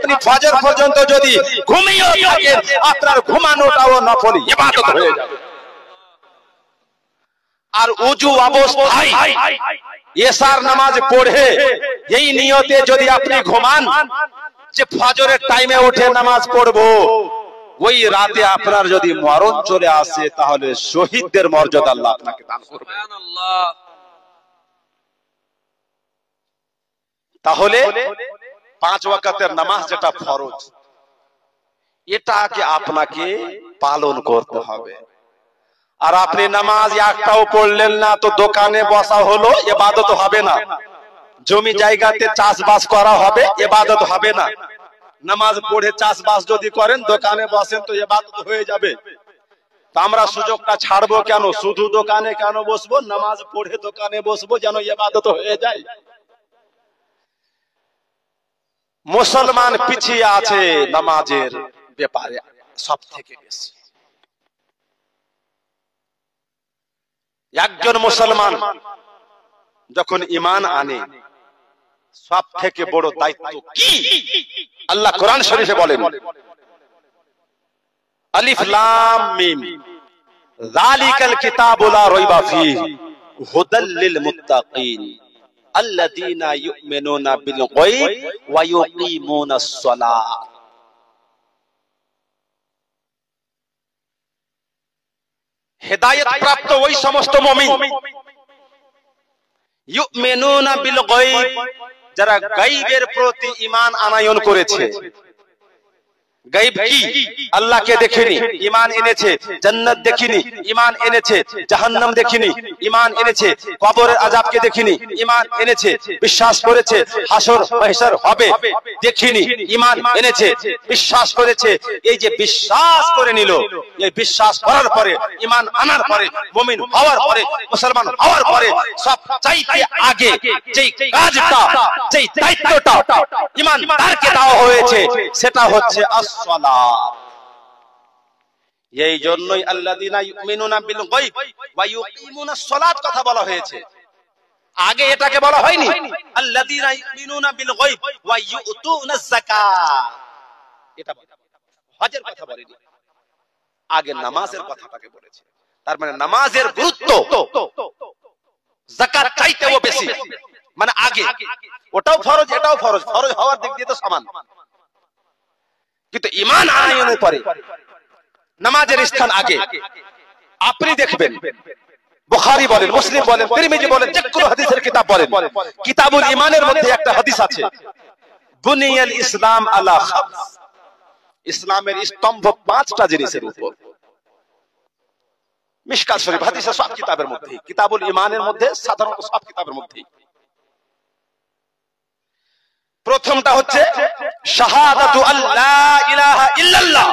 আপনি ফজর পর্যন্ত যদি ঘুমিয়ে থাকেন আপনার ঘুমানোটাও নফল ইবাদত হয়ে যাবে। আর ওযু অবস্থায় এশার নামাজ পড়ে এই নিয়তে যদি আপনি ঘুমান যে ফজরের টাইমে উঠে নামাজ পড়বো, ওই রাতে আপনার যদি মরণ চলে আসে তাহলে শহীদদের মর্যাদা আল্লাহ আপনাকে দান করবে। সুবহানাল্লাহ। তাহলে 5 ওয়াক্তের নামাজ যেটা ফরজ, এটাকে আপনাকে পালন করতে হবে। আর আপনি নামাজ একটাও পড়লেন না তো দোকানে বসা হলো, ইবাদত হবে না। জমি জায়গাতে চাষবাস করা হবে, ইবাদত হবে না। নামাজ পড়ে চাষবাস যদি করেন, দোকানে বসেন তো ইবাদত হয়ে যাবে। তো আমরা সুযোগটা ছাড়বো কেন? শুধু দোকানে কেন বসবো? নামাজ পড়ে দোকানে বসবো যেন ইবাদত হয়ে যায়। মুসলমান পিছিয়ে আছে নামাজের ব্যাপারে সব থেকে বেশি। একজন মুসলমান যখন ঈমান আনে সব থেকে বড় দায়িত্ব কি? আল্লাহ কোরআন শরীফে বলেন, আলিফ লাম মিম যালিকাল কিতাবু লা রাইবা ফীহি হুদাল লিল মুত্তাকিন আল্লাযীনা ইউমিনুনা বিল গায়ব ওয়া ইউকিমুনাস সালাহ। হেদায়েত প্রাপ্ত ওই সমস্ত মুমিন, ইউমিনুনা বিল গায়ব, যারা গায়বের প্রতি ঈমান আনয়ন করেছে। গায়ব কি? আল্লাহকে দেখিনি, ঈমান এনেছে। জান্নাত দেখিনি, ঈমান এনেছে। জাহান্নাম দেখিনি, ঈমান এনেছে। কবরের আযাবকে দেখিনি, ঈমান এনেছে। বিশ্বাস করেছে হাসর মাহশর হবে, দেখিনি, ঈমান এনেছে, বিশ্বাস করেছে। এই যে বিশ্বাস করে নিল, এই বিশ্বাস করার পরে, ঈমান আনার পরে, মুমিন হওয়ার পরে, মুসলমান হওয়ার পরে সব চাইতে আগে যেই কাজটা, যেই দায়িত্বটা ঈমানদারকে দেওয়া হয়েছে সেটা হচ্ছে আসসালাত। এই জন্যই আল্লাযীনা ইউমিনুনা বিল গায়ব ওয়া ইউকিমুনাস সালাত কথা বলা হয়েছে। আগে এটাকে বলা হয়নি আল্লাযীনা ইউমিনুনা বিল গায়ব ওয়া ইউতুনাজ যাকাত। এটা হজের কথা বলেনি, আগে নামাজের কথাটাকে বলেছে। তার মানে নামাজের গুরুত্ব যাকাত চাইতেও বেশি, মানে আগে। ওটাও ফরজ, এটাও ফরজ, ফরজ হওয়ার দিক দিয়ে তো সমান। কিন্তু ঈমান আনয়নের পরে নামাজের স্থান আগে। আপনি দেখবেন বুখারী বলেন, মুসলিম বলেন, তিরমিজি বলেন, যে কোনো হাদিসের কিতাব বলেন, কিতাবুল ঈমানের মধ্যে একটা হাদিস আছে, বুনিয়াল ইসলাম আলা খামস, ইসলামের স্তম্ভ 5টা জিনিসের উপর। মিশকাত শরীফ হাদিসে সব কিতাবের মধ্যে, কিতাবুল ঈমানের মধ্যে, সাধারণত সব কিতাবের মধ্যে। প্রথমটা হচ্ছে শাহাদাতু আল্লা ইলাহা ইল্লাল্লাহ,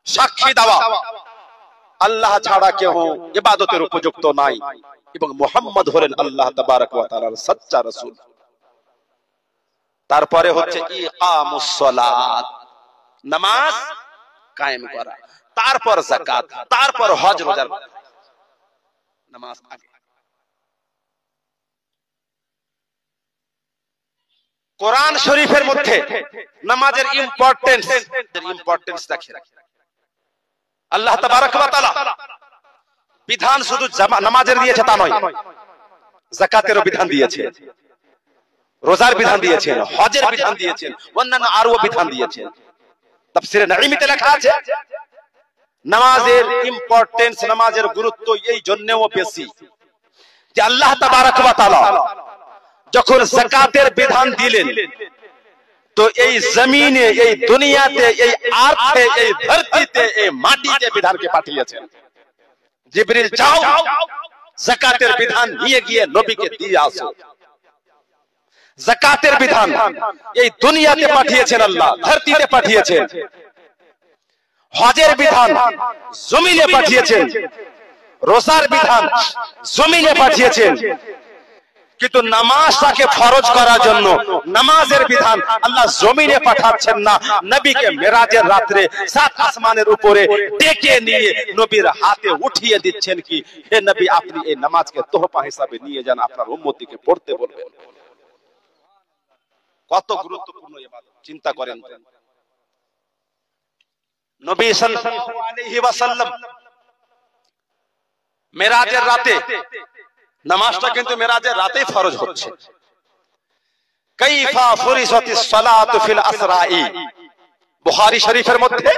সাক্ষী দেওয়া আল্লাহ ছাড়া কেউ ইবাদতের উপযুক্ত নাই এবং মুহাম্মদ হলেন আল্লাহ তাবারক ওয়া তাআলার সচ্চা রাসূল। তারপরে হচ্ছে ইকামুস সালাত, নামাজ কায়েম করা। তারপর যাকাত, তারপর হজ রোজা। নামাজ আগে। কোরআন শরীফের মধ্যে নামাজের ইম্পর্টেন্স দেখে আল্লাহ তাবারক ওয়া তাআলা বিধান শুধু নামাজের দিয়েছে তা নয়, যাকাতেরও বিধান দিয়েছে, রোজার বিধান দিয়েছেন, হজের বিধান দিয়েছেন, অন্যান্য আরো বিধান দিয়েছেন। তাফসীরে নাঈমিতে লেখা আছে নামাজের ইম্পর্টেন্স, নামাজের গুরুত্ব এই জন্যও বেশি যে আল্লাহ তাবারক ওয়া তাআলা যখন যাকাতের বিধান দিলেন তো এই জমিনে, এই দুনিয়াতে, এই আরশে, এই ধরতিতে, এই মাটিতে বিধানকে পাঠিয়েছেন। জিবরিল যাও যাকাতের বিধান নিয়ে গিয়ে নবীকে দিয়ে আসো। যাকাতের বিধান এই দুনিয়াতে পাঠিয়েছেন আল্লাহ, ধরতিতে পাঠিয়েছেন। হজের বিধান জমিনে পাঠিয়েছেন, রোজার বিধান জমিনে পাঠিয়েছেন। কিন্তু নামাজটাকে ফরজ করার জন্য নামাজের বিধান আল্লাহ জমিনে পাঠাচ্ছেন না, নবীকে মেরাজের রাতে 7 আসমানের উপরে ডেকে নিয়ে নবীর হাতে উঠিয়ে দিচ্ছেন কি, হে নবী আপনি এই নামাজকে তোহফা হিসাবে নিয়ে যান, আপনার উম্মতিকে পড়তে বলবেন। কত গুরুত্বপূর্ণ ইবাদত চিন্তা করেন। নবী সাল্লাল্লাহু আলাইহি ওয়াসাল্লাম মেরাজের রাতে, নামাজটা কিন্তু মেরাজের রাতেই ফরজ হচ্ছে। কাইফা ফুরিজাতিস সালাতু ফিল আসরাই, বুখারী শরীফের মধ্যে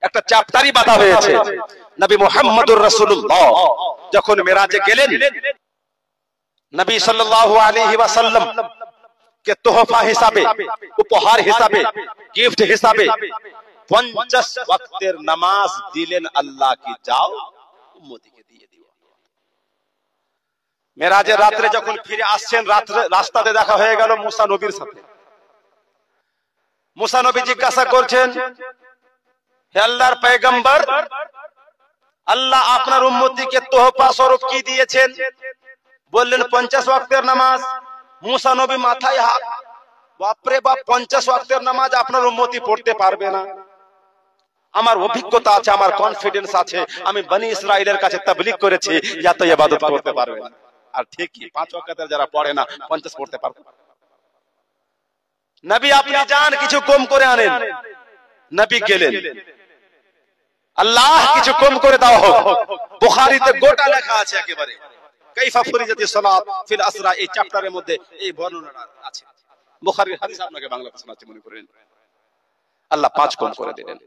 একটা চ্যাপ্টারই বাঁধা হয়েছে। নবী মুহাম্মদুর রাসূলুল্লাহ যখন মেরাজে গেলেন, নবী সাল্লাল্লাহু আলাইহি ওয়াসাল্লাম কে তোহফা হিসাবে, উপহার হিসাবে, গিফট হিসাবে 50 ওয়াক্তের নামাজ দিলেন আল্লাহ কি যাও উম্মতিকে দিয়ে দিও। মেরাজের রাত্রে যখন ফিরে আসছেন, রাস্তাতে দেখা হয়ে গেল মুসা নবীর সাথে। মুসা নবী জিজ্ঞাসা করছেন, হে আল্লাহর পয়গম্বর, আল্লাহ আপনার উম্মতিকে তোহফা স্বরূপ কি দিয়েছেন? বললেন 50 ওয়াক্তের নামাজ। মুসা নবী মাথায় হাত, বাপরে বাপ, 50 ওয়াক্তের নামাজ আপনার উম্মতি পড়তে পারবে না? আমার অভিজ্ঞতা আছে, আমার কনফিডেন্স আছে, আমি বনি ইসরাইলের কাছে তাবলীগ করেছি, এত ইবাদত করতে পারবে না। আর ঠিকই 5 ওয়াক্তের যারা পড়ে না 50 পড়তে পারবে। নবী আপনি যান, কিছু কম করে আনেন। নবী গেলেন, আল্লাহ কিছু কম করে দেওয়া হোক। বুখারীতে গোটা লেখা আছে একেবারে, কাইফা ফুরিজাতিস সালাত ফিল আসরা, এই চ্যাপ্টারের মধ্যে এই বর্ণনা আছে। বুখারীর হাদিস আপনাকে বাংলা ভাষা আছে মনে করেন। আল্লাহ 5 কম করে দিলেন।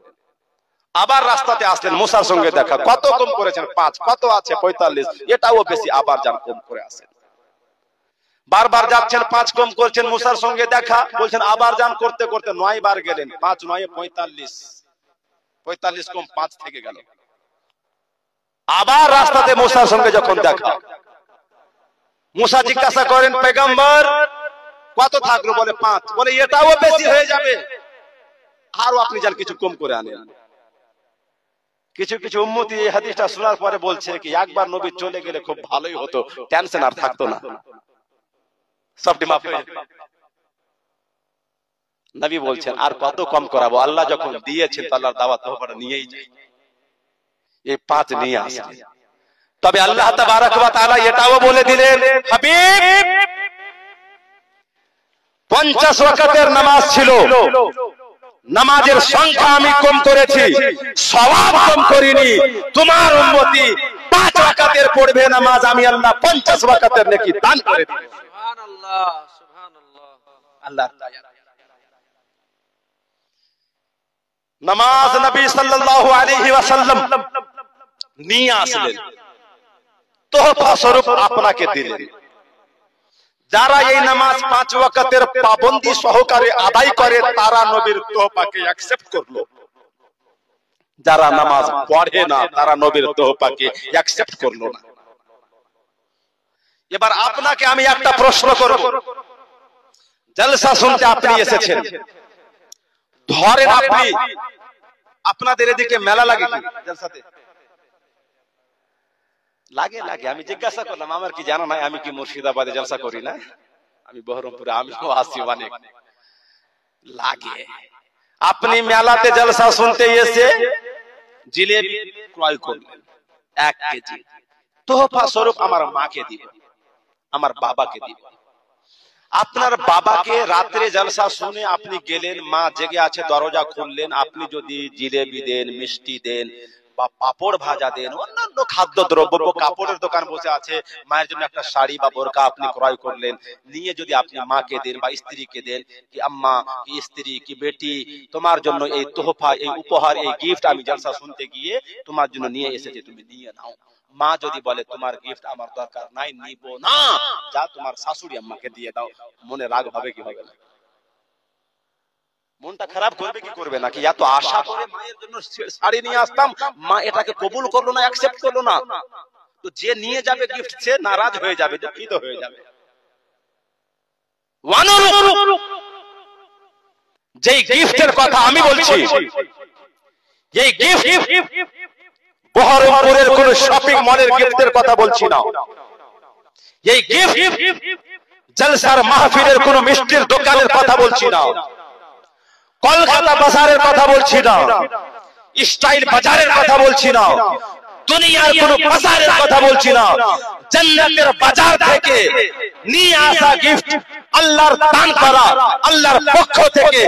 আবার রাস্তাতে আসলেন, মুসার সঙ্গে দেখা, কত কম করেছেন? 5। কত আছে? 45। এটাও বেশি, আবার যান, কম করে আসেন। বারবার যাচ্ছেন, 5 কম করছেন, মুসার সঙ্গে দেখা, বলছেন আবার যান, করতে করতে 9 বার গেলেন। 5 9 45, 45 কম 5 থেকে গেল। আবার রাস্তাতে মুসার সঙ্গে যখন দেখা, মুসা জিজ্ঞাসা করেন, পয়গম্বর কত থাকলো? বলে 5। বলে এটাও বেশি হয়ে যাবে, আরো আপনি যান, কিছু কম করে আনেন। কিছু কিছু উম্মতি এই হাদিসটা শোনার পরে বলছে কি, একবার নবী চলে গেলে খুব ভালোই হতো, টেনশন আর থাকতো না, সবটি মাফ হয়ে যেত। নবী বলছেন আর কত কম করাবো? আল্লাহ যখন দিয়েছেন তো আল্লাহর দাওয়াত তোহফাটা নিয়েই যাই, এই 5 নিয়ে আসেন। তবে আল্লাহ তাবারক ওয়া তাআলা এটাও বলে দিলেন, হাবিব 50 ওয়াক্তের নামাজ ছিল, নামাজের সংখ্যা আমি কম করেছি, সওয়াব কম করিনি। তোমার উম্মতি 5 ওয়াক্তের পড়বে নামাজ, আমি আল্লাহ 50 ওয়াক্তের নেকি দান করে দিই। সুবহানাল্লাহ, সুবহানাল্লাহ। আল্লাহ নামাজ নবী সাল্লাল্লাহু আলাইহি ওয়াসাল্লাম নিয়ে আসলেন, তোহফা স্বরূপ আপনাকে দিলেন। যারা এই নামাজ 5 ওয়াক্তের পাবন্দি সহকারে আদায় করে, তারা নবীর তোহফাকে অ্যাকসেপ্ট করলো। যারা নামাজ পড়ে না, তারা নবীর তোহফাকে অ্যাকসেপ্ট করলো না। এবার আপনাকে আমি একটা প্রশ্ন করব। জলসা শুনতে আপনি এসেছেন, ধরেন আপনি, আপনাদের এদিকে মেলা লাগে কি জলসাতে? লাগে লাগে। আমি জিজ্ঞাসা করলাম, আমার কি জানা নাই? আমি কি মুর্শিদাবাদে জলসা করি না? আমি বহরমপুরে, আমিও আসি অনেক। লাগে। আপনি মেলাতে জলসা শুনতে এসে জিলেবি ক্রয় করলেন 1 কেজি, তোহফা স্বরূপ আমার মাকে দিব, আমার বাবাকে দিব। আপনার বাবাকে রাত্রে জলসা শুনে আপনি গেলেন, মা জেগে আছে, দরজা খুললেন, আপনি যদি জিলেবি দেন, মিষ্টি দেন বা পাপড় ভাজা দেন, অন্যান্য খাদ্য দ্রব্য, কাপড়ের দোকান বসে আছে, মায়ের জন্য একটা শাড়ি বা বোরকা আপনি ক্রয় করলেন, নিয়ে যদি আপনি মাকে দেন বা স্ত্রীকে দেন, কি আম্মা, কি স্ত্রী, কি বেটি, তোমার জন্য এই তোহফা, এই উপহার, এই গিফট আমি জলসা শুনতে গিয়ে তোমার জন্য নিয়ে এসেছি, তুমি নিয়ে নাও। মা যদি বলে তোমার গিফট আমার দরকার নাই, নিব না, যা তোমার শাশুড়ি আম্মাকে দিয়ে দাও, মনে রাগ হবে কি হবে না? মনটা খারাপ করবে কি করবে না? কি এত আশা করে মায়ের জন্য শাড়ি নিয়ে আসতাম, মা এটাকে কবুল করলো না, অ্যাকসেপ্ট করলো না, তো যে নিয়ে যাবে গিফট সে নারাজ হয়ে যাবে, দুঃখিত হয়ে যাবে। যেই গিফটের কথা আমি বলছি, এই গিফট বহরমপুরের কোন শপিং মলের গিফটের কথা বলছি না। এই গিফট জলসার মাহফিলের কোন মিষ্টির দোকানের কথা বলছি না, কলকাতা বাজারের কথা বলছি না, স্টাইল বাজারের কথা বলছি না, দুনিয়ার কোন বাজারের কথা বলছি না। জান্নাতের বাজার থেকে নিয়ে আসা গিফট আল্লাহর দান করা, আল্লাহর পক্ষ থেকে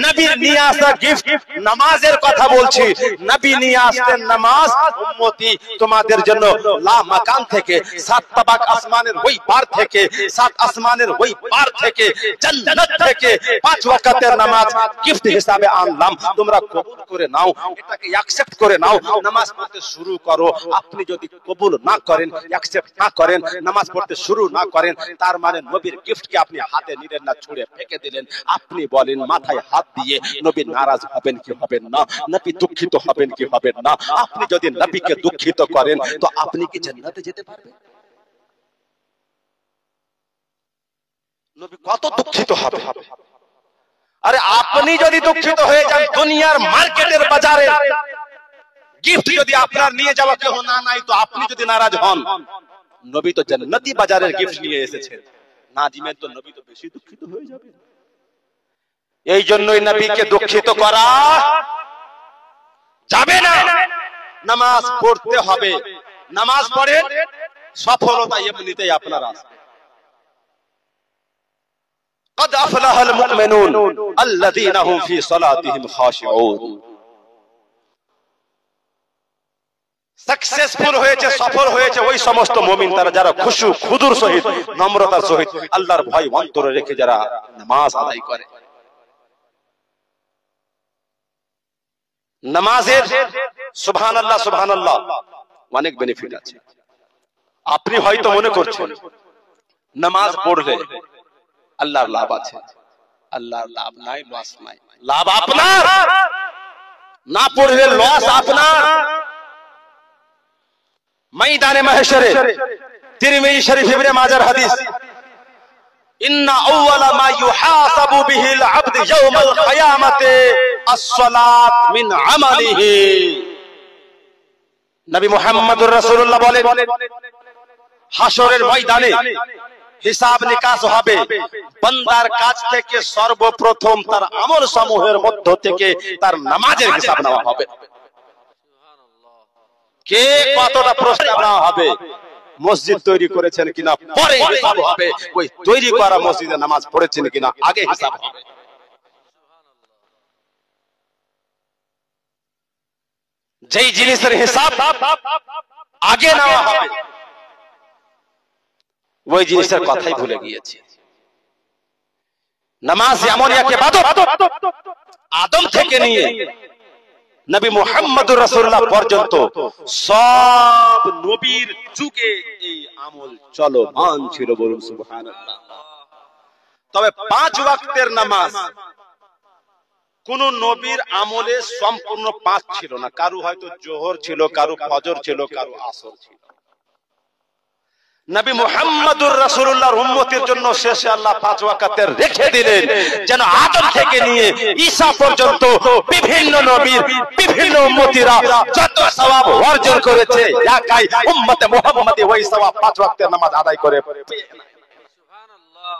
নবীর নিয়ে আসা গিফট। নামাজের কথা বলছি, নবী নিয়ে আসতেন নামাজ। উম্মতি তোমাদের জন্য লা মাকান থেকে, সাত তাবাক আসমানের ওই পার থেকে, সাত আসমানের ওই পার থেকে, জান্নাত থেকে 5 ওয়াক্তের নামাজ গিফট হিসাবে আনলাম, তোমরা কবুল করে নাও, এটাকে অ্যাকসেপ্ট করে নাও, নামাজ পড়তে শুরু করো। আপনি যদি কবুল না করেন, অ্যাকসেপ্ট না করেন, নামাজ পড়তে শুরু না করেন, তার মানে নবীর গিফটকে আপনি হাতে নিলেন না, ছুঁড়ে ফেঁকে দিলেন। আপনি বলেন মাথায় হাত দিয়ে নবী নারাজ হবেন কি হবেন না, নবী দুঃখিত হবেন কি হবেন না? আপনি যদি নবীকে দুঃখিত করেন তো আপনি কি জান্নাতে যেতে পারবেন? নবী কত দুঃখিত হবে। আরে আপনি যদি দুঃখিত হয়ে যান, দুনিয়ার মার্কেটের বাজারে গিফট যদি আপনার নিয়ে যাওয়া কেউ না নাই, তো আপনি যদি নারাজ হন, নবী তো জান্নাতি বাজারের গিফট নিয়ে এসেছেন, না দিবেন তো নবী তো বেশি দুঃখিত হয়ে যাবে। এই জন্যই নবীকে দুঃখিত করা যাবে না। নামাজ পড়তে হবে, নামাজ পড়েন, সফলতা এমনিতেই আপনার আসবে। قد أفلح المؤمنون الذين هم في صلاتهم خاشعون। সাকসেসফুল হয়েছে, সফল হয়েছে ওই সমস্ত মুমিন তারা যারা খুশু খুদুর সহিত, নম্রতার সহিত, আল্লাহর ভয় অন্তরে রেখে যারা নামাজ আদায় করে। নামাজের সুবহানাল্লাহ সুবহানাল্লাহ অনেক বেনিফিট আছে। আপনি হয়তো মনে করছেন নামাজ পড়লে আল্লাহর লাভ আছে। আল্লাহর লাভ নাই, লস নাই। লাভ আপনার, না পড়লে লস আপনার। ময়দানে মাহশরে, তিরমিজি শরীফ ইবনে মাজার হাদিস, ইন্না আউওয়ালা মা ইউহাসাবু বিহিল আবদ ইয়াউমাল কিয়ামাতি আস-সালাত মিন আমালিহি। নবী মুহাম্মদুর রাসূলুল্লাহ বলেন, হাশরের ময়দানে হিসাব নিকাশ হবে, বান্দার কাছ থেকে সর্বপ্রথম তার আমল সমূহের মধ্য থেকে তার নামাজের হিসাব নেওয়া হবে। কে কতটা প্রস্তাব নেওয়া হবে, মসজিদ তৈরি করেছেন কিনা পরে হিসাব হবে, ওই তৈরি করা মসজিদে নামাজ পড়েছেন কিনা আগে হিসাব হবে। যেই জিনিসের হিসাব আগে নেওয়া হবে ওই জিনিসের কথাই ভুলে গিয়েছি। নামাজ এমন এক ইবাদত, আদম থেকে নিয়ে নবী মুহাম্মদুর রাসূলুল্লাহ পর্যন্ত সব নবীর যুগে এই আমল চলমান ছিল, বলুন সুবহানাল্লাহ। তবে 5 ওয়াক্তের নামাজ কোন নবীর আমলে সম্পূর্ণ 5 ছিল না। কারো হয়তো জোহর ছিল, কারো ফজর ছিল, কারো আসর ছিল। নবী মুহাম্মদুর রাসূলুল্লাহর উম্মতের জন্য শেষে আল্লাহ 5 ওয়াক্তের রেখে দিলেন, যেন আদম থেকে নিয়ে ঈসা পর্যন্ত বিভিন্ন নবীর বিভিন্ন উম্মতিরা যত সওয়াব অর্জন করেছে, একাই উম্মতে মুহাম্মদী ওই সওয়াব 5 ওয়াক্তের নামাজ আদায় করে সুবহানাল্লাহ।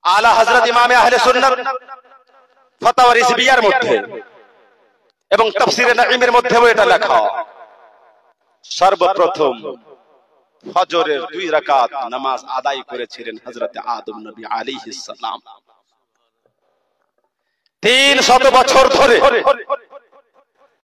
আলা হযরত ইমামে আহলে সুন্নাত ফতোয়া রিজভিয়ার মধ্যে এবং তাফসীরে নাঈমের মধ্যেও এটা লেখা, সর্বপ্রথম ফজরের 2 রাকাত নামাজ আদায় করেছিলেন হযরত আদম নবী আলাইহিস সালাম। 300 বছর ধরে